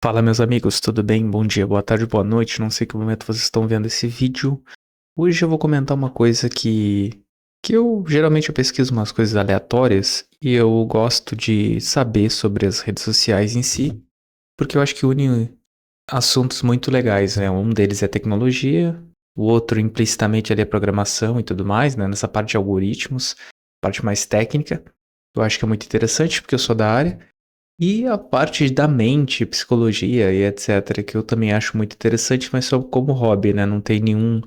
Fala, meus amigos, tudo bem? Bom dia, boa tarde, boa noite. Não sei que momento vocês estão vendo esse vídeo. Hoje eu vou comentar uma coisa que eu geralmente eu pesquiso umas coisas aleatórias e eu gosto de saber sobre as redes sociais em si, porque eu acho que une assuntos muito legais, né? Um deles é tecnologia, o outro implicitamente ali é programação e tudo mais, né? Nessa parte de algoritmos, parte mais técnica. Eu acho que é muito interessante porque eu sou da área. E a parte da mente, psicologia e etc., que eu também acho muito interessante, mas só como hobby, né? Não tem nenhum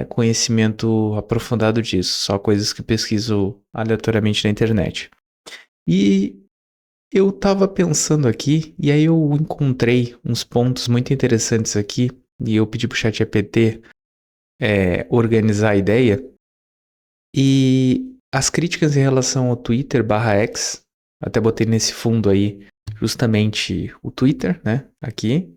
conhecimento aprofundado disso, só coisas que pesquiso aleatoriamente na internet. E eu tava pensando aqui, e aí eu encontrei uns pontos muito interessantes aqui, e eu pedi pro ChatGPT organizar a ideia, e as críticas em relação ao Twitter barra X, até botei nesse fundo aí justamente o Twitter, né? Aqui.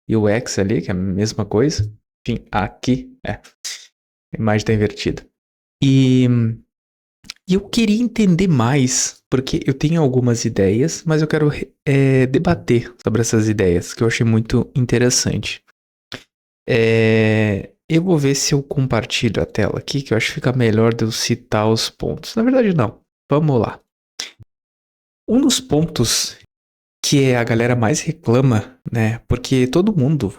E o X ali, que é a mesma coisa. Enfim, aqui. A imagem tá invertida. E eu queria entender mais, porque eu tenho algumas ideias, mas eu quero debater sobre essas ideias, que eu achei muito interessante. Eu vou ver se eu compartilho a tela aqui, que eu acho que fica melhor de eu citar os pontos. Na verdade, não. Vamos lá. Um dos pontos que a galera mais reclama, né? Porque todo mundo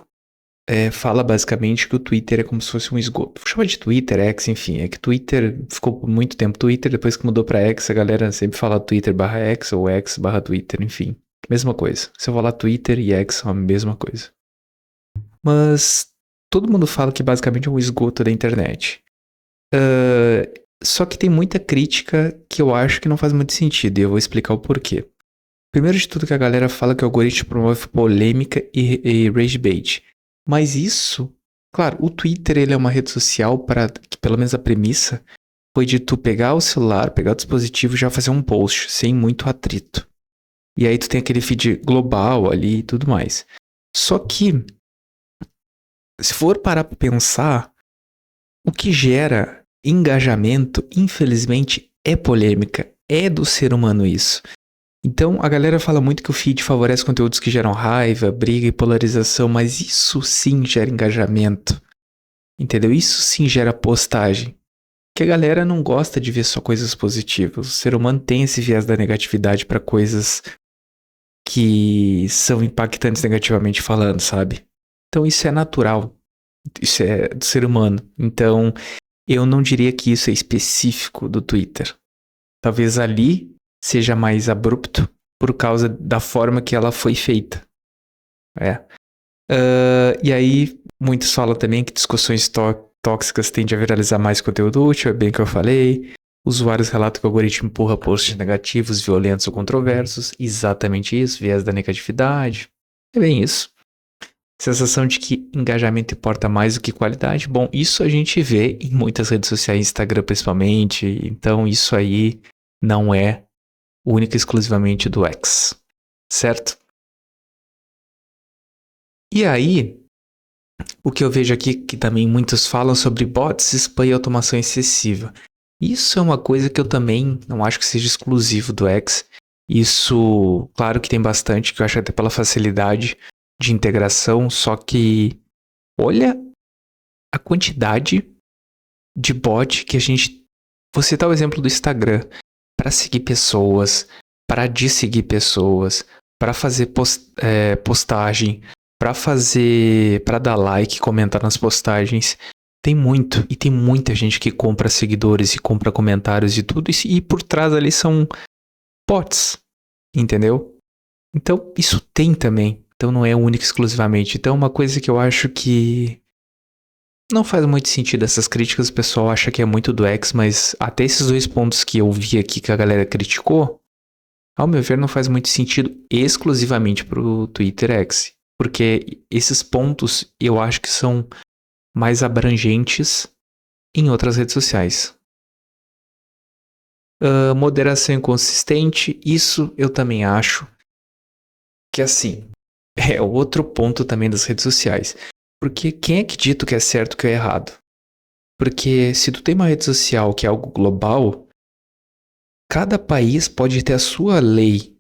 fala basicamente que o Twitter é como se fosse um esgoto. Chama de Twitter, X, enfim. É que Twitter ficou por muito tempo Twitter, depois que mudou pra X, a galera sempre fala Twitter barra X ou X barra Twitter, enfim. Mesma coisa. Se eu falar Twitter e X são a mesma coisa. Mas todo mundo fala que basicamente é um esgoto da internet. Só que tem muita crítica que eu acho que não faz muito sentido, e eu vou explicar o porquê. Primeiro de tudo que a galera fala que o algoritmo promove polêmica e rage bait. Mas isso, claro, o Twitter ele é uma rede social para, que pelo menos a premissa, foi de tu pegar o celular, pegar o dispositivo e já fazer um post, sem muito atrito. E aí tu tem aquele feed global ali e tudo mais. Só que, se for parar pra pensar, o que gera engajamento, infelizmente, é polêmica. É do ser humano isso. Então, a galera fala muito que o feed favorece conteúdos que geram raiva, briga e polarização, mas isso sim gera engajamento. Entendeu? Isso sim gera postagem. Que a galera não gosta de ver só coisas positivas. O ser humano tem esse viés da negatividade para coisas que são impactantes negativamente falando, sabe? Então, isso é natural. Isso é do ser humano. Então, eu não diria que isso é específico do Twitter. Talvez ali seja mais abrupto por causa da forma que ela foi feita. E aí, muitos falam também que discussões tóxicas tendem a viralizar mais conteúdo útil, é bem o que eu falei. Usuários relatam que o algoritmo empurra posts negativos, violentos ou controversos. Exatamente isso, viés da negatividade. É bem isso. Sensação de que engajamento importa mais do que qualidade. Bom, isso a gente vê em muitas redes sociais, Instagram principalmente. Então, isso aí não é única e exclusivamente do X, certo? E aí, o que eu vejo aqui que também muitos falam sobre bots, spam e automação excessiva. Isso é uma coisa que eu também não acho que seja exclusivo do X. Isso, claro que tem bastante, que eu acho até pela facilidade de integração, só que olha a quantidade de bot que a gente... Vou citar o exemplo do Instagram. Para seguir pessoas, para desseguir pessoas, para fazer postagem, para dar like, comentar nas postagens. Tem muito, e tem muita gente que compra seguidores e compra comentários e tudo isso, e por trás ali são bots, entendeu? Então, isso tem também. Então, não é único exclusivamente. Então, uma coisa que eu acho que não faz muito sentido essas críticas, o pessoal acha que é muito do X, mas até esses dois pontos que eu vi aqui que a galera criticou, ao meu ver, não faz muito sentido exclusivamente pro Twitter X. Porque esses pontos eu acho que são mais abrangentes em outras redes sociais. Moderação inconsistente, isso eu também acho que assim, é outro ponto também das redes sociais. Porque quem é que dita o que é certo e o que é errado? Porque se tu tem uma rede social que é algo global, cada país pode ter a sua lei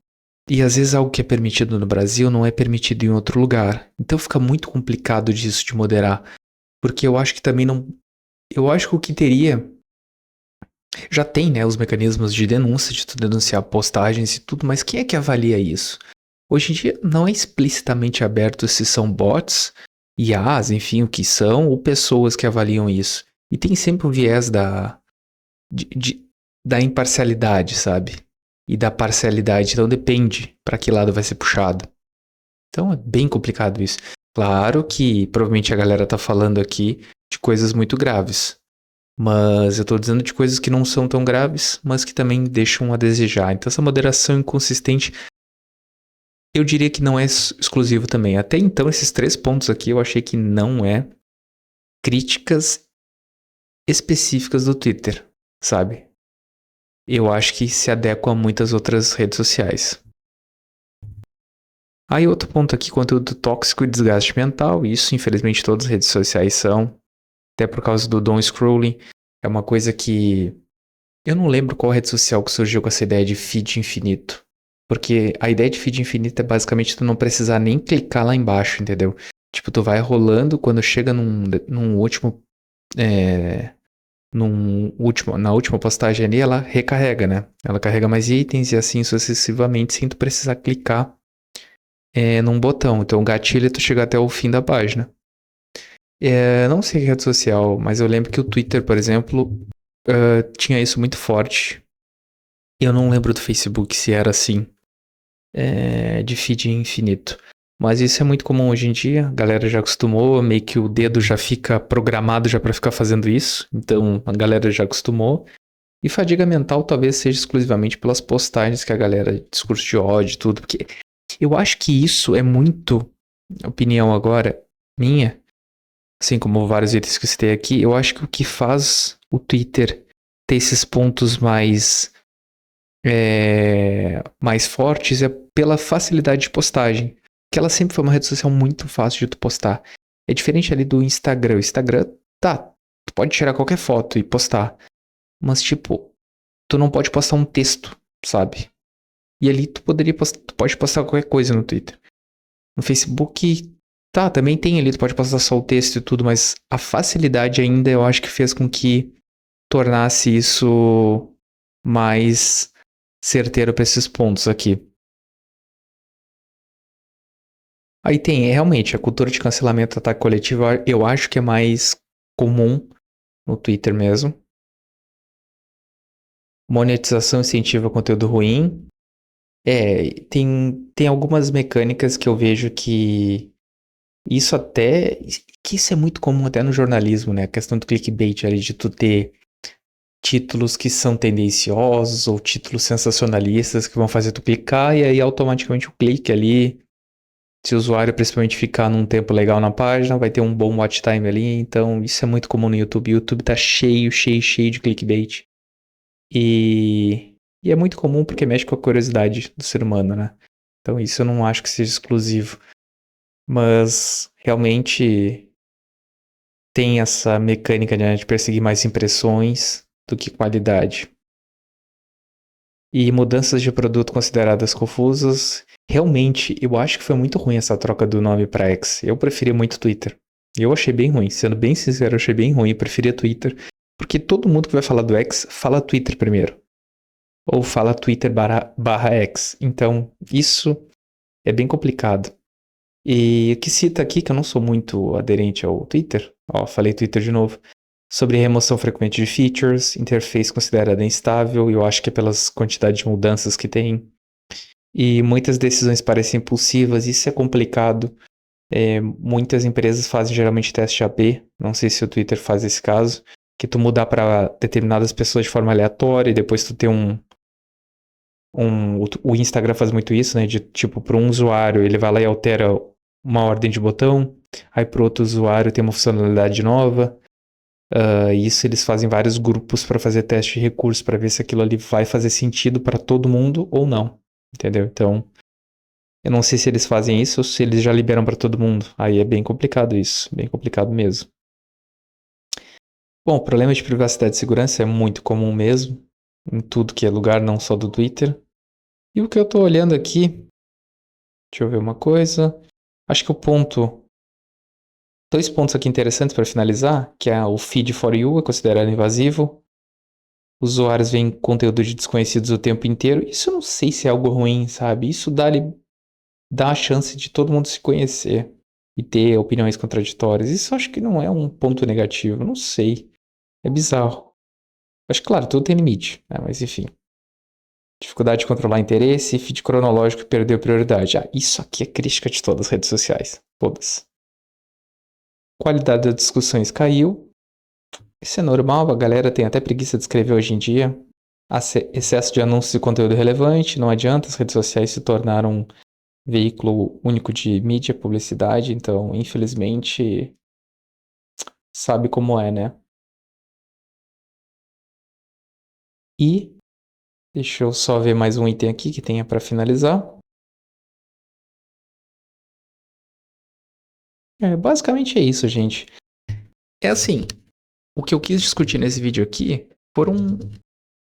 E às vezes algo que é permitido no Brasil não é permitido em outro lugar. Então fica muito complicado disso de moderar. Porque eu acho que também não. Eu acho que o que teria. Já tem, né, os mecanismos de denúncia, de tu denunciar postagens e tudo, mas quem é que avalia isso? Hoje em dia não é explicitamente aberto se são bots, IAs, enfim, o que são, ou pessoas que avaliam isso. E tem sempre um viés de- de- da imparcialidade, sabe? E da parcialidade, então depende para que lado vai ser puxado. Então é bem complicado isso. Claro que provavelmente a galera tá falando aqui de coisas muito graves. Mas eu tô dizendo de coisas que não são tão graves, mas que também deixam a desejar. Então essa moderação inconsistente, eu diria que não é exclusivo também. Até então, esses 3 pontos aqui eu achei que não é críticas específicas do Twitter, sabe? Eu acho que se adequa a muitas outras redes sociais. Aí outro ponto aqui, conteúdo tóxico e desgaste mental. Isso, infelizmente, todas as redes sociais são. Até por causa do doom scrolling. É uma coisa que... Eu não lembro qual rede social que surgiu com essa ideia de feed infinito. Porque a ideia de feed infinito é basicamente tu não precisar nem clicar lá embaixo, entendeu? Tipo, tu vai rolando, quando chega num último... na última postagem ali, ela recarrega, né? Ela carrega mais itens e assim sucessivamente, sem tu precisar clicar num botão. Então o gatilho é tu chegar até o fim da página. Não sei que rede social, mas eu lembro que o Twitter, por exemplo, tinha isso muito forte. Eu não lembro do Facebook se era assim, de feed infinito. Mas isso é muito comum hoje em dia, a galera já acostumou, meio que o dedo já fica programado já para ficar fazendo isso, então a galera já acostumou. E fadiga mental talvez seja exclusivamente pelas postagens que a galera, discurso de ódio e tudo, porque eu acho que isso é muito, opinião agora minha, assim como vários itens que eu citei aqui, eu acho que o que faz o Twitter ter esses pontos mais fortes é pela facilidade de postagem. Que ela sempre foi uma rede social muito fácil de tu postar. É diferente ali do Instagram. O Instagram, tá, tu pode tirar qualquer foto e postar. Mas, tipo, tu não pode postar um texto, sabe? E ali tu pode postar qualquer coisa no Twitter. No Facebook, tá, também tem ali, tu pode postar só o texto e tudo, mas a facilidade ainda eu acho que fez com que tornasse isso mais certeiro para esses pontos aqui. Aí tem, realmente, a cultura de cancelamento, ataque coletivo, eu acho que é mais comum no Twitter mesmo. Monetização incentiva conteúdo ruim. Tem algumas mecânicas que eu vejo que isso até... Que isso é muito comum até no jornalismo, né? A questão do clickbait ali, de tu ter títulos que são tendenciosos ou títulos sensacionalistas que vão fazer tu clicar e aí automaticamente o clique ali, se o usuário principalmente ficar num tempo legal na página, vai ter um bom watch time ali. Então isso é muito comum no YouTube. O YouTube tá cheio, cheio, cheio de clickbait. E é muito comum porque mexe com a curiosidade do ser humano, né? Então isso eu não acho que seja exclusivo. Mas realmente tem essa mecânica, né, de perseguir mais impressões do que qualidade. E mudanças de produto consideradas confusas. Realmente, eu acho que foi muito ruim essa troca do nome para X. Eu preferia muito Twitter. Eu achei bem ruim. Sendo bem sincero, eu achei bem ruim. Eu preferia Twitter. Porque todo mundo que vai falar do X fala Twitter primeiro. Ou fala Twitter barra X. Então, isso é bem complicado. E o que cita aqui, que eu não sou muito aderente ao Twitter. Ó, falei Twitter de novo. Sobre remoção frequente de features, interface considerada instável, eu acho que é pelas quantidades de mudanças que tem. E muitas decisões parecem impulsivas, isso é complicado. Muitas empresas fazem geralmente teste AB, não sei se o Twitter faz esse caso, que tu mudar para determinadas pessoas de forma aleatória e depois tu ter o Instagram faz muito isso, né? De tipo, para um usuário, ele vai lá e altera uma ordem de botão, aí para outro usuário tem uma funcionalidade nova. Isso eles fazem vários grupos para fazer teste de recurso para ver se aquilo ali vai fazer sentido para todo mundo ou não, entendeu? Então, eu não sei se eles fazem isso ou se eles já liberam para todo mundo. Aí é bem complicado isso, bem complicado mesmo. Bom, problema de privacidade e segurança é muito comum mesmo, em tudo que é lugar, não só do Twitter. E o que eu tô olhando aqui, deixa eu ver uma coisa. Acho que dois pontos aqui interessantes para finalizar, que é o feed for you é considerado invasivo. Usuários veem conteúdo de desconhecidos o tempo inteiro. Isso eu não sei se é algo ruim, sabe? Isso dá a chance de todo mundo se conhecer e ter opiniões contraditórias. Isso eu acho que não é um ponto negativo, não sei. É bizarro. Acho que, claro, tudo tem limite, né? Mas enfim. Dificuldade de controlar interesse, feed cronológico e perder prioridade. Ah, isso aqui é crítica de todas as redes sociais. Todas. Qualidade das discussões caiu. Isso é normal, a galera tem até preguiça de escrever hoje em dia. Excesso de anúncios e conteúdo relevante, não adianta, as redes sociais se tornaram um veículo único de mídia, publicidade, então, infelizmente, sabe como é, né? E deixa eu só ver mais um item aqui que tenha para finalizar. Basicamente é isso, gente. É assim, o que eu quis discutir nesse vídeo aqui foram.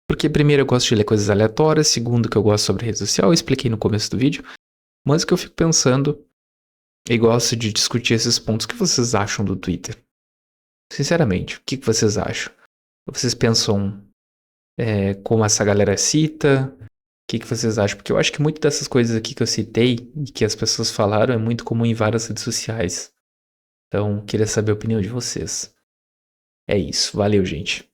Porque, primeiro, eu gosto de ler coisas aleatórias. Segundo, que eu gosto sobre rede social. Eu expliquei no começo do vídeo. Mas o que eu fico pensando e gosto de discutir esses pontos. O que vocês acham do Twitter? Sinceramente, o que vocês acham? Vocês pensam como essa galera cita? O que vocês acham? Porque eu acho que muitas dessas coisas aqui que eu citei e que as pessoas falaram é muito comum em várias redes sociais. Então, queria saber a opinião de vocês. É isso. Valeu, gente.